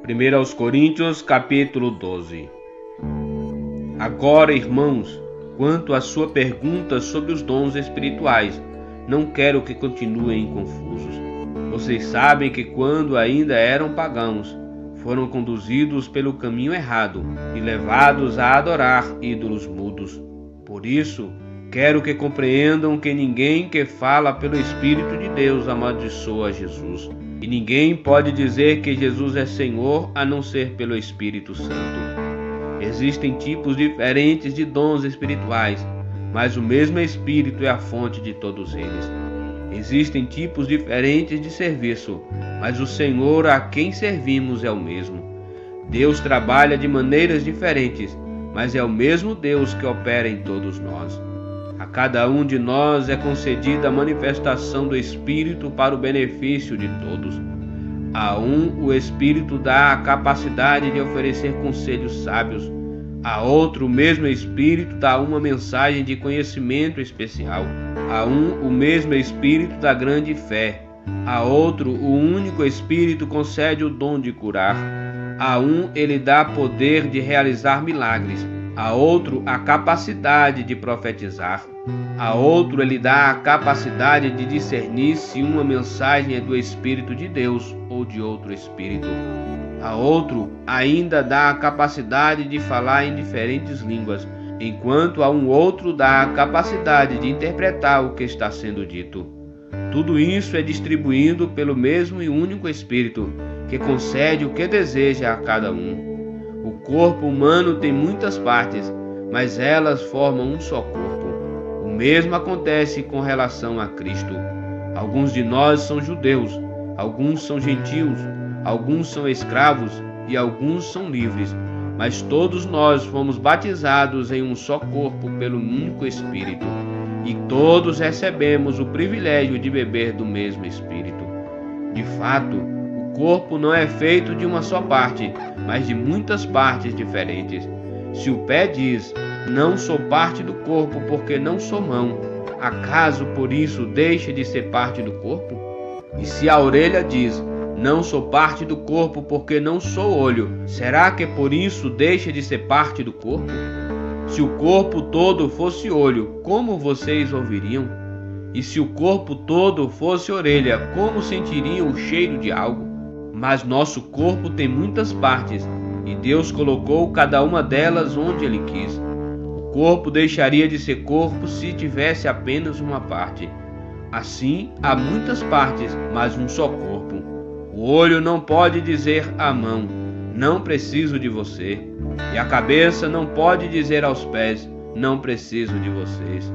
1 aos Coríntios, capítulo 12. Agora, irmãos, quanto à sua pergunta sobre os dons espirituais, não quero que continuem confusos. Vocês sabem que quando ainda eram pagãos, foram conduzidos pelo caminho errado e levados a adorar ídolos mudos. Por isso, quero que compreendam que ninguém que fala pelo Espírito de Deus amaldiçoa Jesus. E ninguém pode dizer que Jesus é Senhor a não ser pelo Espírito Santo. Existem tipos diferentes de dons espirituais, mas o mesmo Espírito é a fonte de todos eles. Existem tipos diferentes de serviço, mas o Senhor a quem servimos é o mesmo. Deus trabalha de maneiras diferentes, mas é o mesmo Deus que opera em todos nós. A cada um de nós é concedida a manifestação do Espírito para o benefício de todos. A um, o Espírito dá a capacidade de oferecer conselhos sábios. A outro, o mesmo Espírito dá uma mensagem de conhecimento especial. A um, o mesmo Espírito dá grande fé. A outro, o único Espírito concede o dom de curar. A um, ele dá poder de realizar milagres. A outro, a capacidade de profetizar. A outro, ele dá a capacidade de discernir se uma mensagem é do Espírito de Deus ou de outro Espírito. A outro, ainda dá a capacidade de falar em diferentes línguas, enquanto a um outro dá a capacidade de interpretar o que está sendo dito. Tudo isso é distribuído pelo mesmo e único Espírito, que concede o que deseja a cada um. O corpo humano tem muitas partes, mas elas formam um só corpo. O mesmo acontece com relação a Cristo. Alguns de nós são judeus, alguns são gentios, alguns são escravos e alguns são livres, mas todos nós fomos batizados em um só corpo pelo único Espírito, e todos recebemos o privilégio de beber do mesmo Espírito. De fato, o corpo não é feito de uma só parte, mas de muitas partes diferentes. Se o pé diz, não sou parte do corpo porque não sou mão, acaso por isso deixa de ser parte do corpo? E se a orelha diz, não sou parte do corpo porque não sou olho, será que por isso deixa de ser parte do corpo? Se o corpo todo fosse olho, como vocês ouviriam? E se o corpo todo fosse orelha, como sentiriam o cheiro de algo? Mas nosso corpo tem muitas partes, e Deus colocou cada uma delas onde Ele quis. O corpo deixaria de ser corpo se tivesse apenas uma parte. Assim, há muitas partes, mas um só corpo. O olho não pode dizer à mão, não preciso de você. E a cabeça não pode dizer aos pés, não preciso de vocês.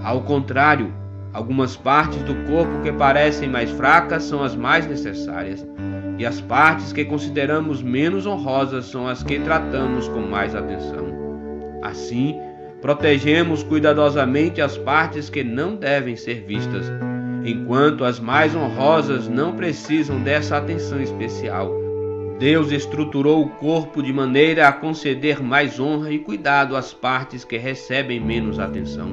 Ao contrário, algumas partes do corpo que parecem mais fracas são as mais necessárias. E as partes que consideramos menos honrosas são as que tratamos com mais atenção. Assim, protegemos cuidadosamente as partes que não devem ser vistas, enquanto as mais honrosas não precisam dessa atenção especial. Deus estruturou o corpo de maneira a conceder mais honra e cuidado às partes que recebem menos atenção.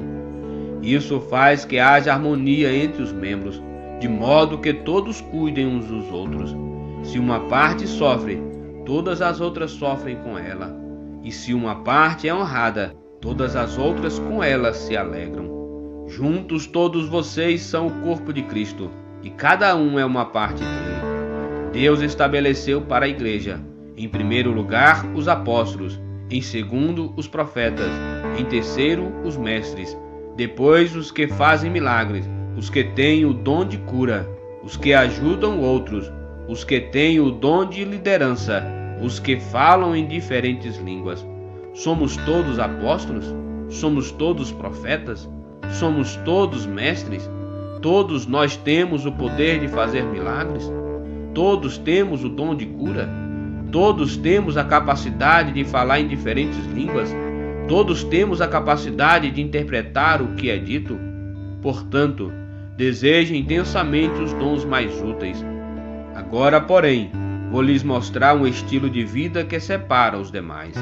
Isso faz que haja harmonia entre os membros, de modo que todos cuidem uns dos outros. Se uma parte sofre, todas as outras sofrem com ela. E se uma parte é honrada, todas as outras com ela se alegram. Juntos todos vocês são o corpo de Cristo, e cada um é uma parte dele. Deus estabeleceu para a igreja, em primeiro lugar, os apóstolos, em segundo, os profetas, em terceiro, os mestres, depois os que fazem milagres, os que têm o dom de cura, os que ajudam outros, os que têm o dom de liderança, os que falam em diferentes línguas. Somos todos apóstolos? Somos todos profetas? Somos todos mestres? Todos nós temos o poder de fazer milagres? Todos temos o dom de cura? Todos temos a capacidade de falar em diferentes línguas? Todos temos a capacidade de interpretar o que é dito? Portanto, desejem intensamente os dons mais úteis. Agora, porém, vou lhes mostrar um estilo de vida que separa os demais.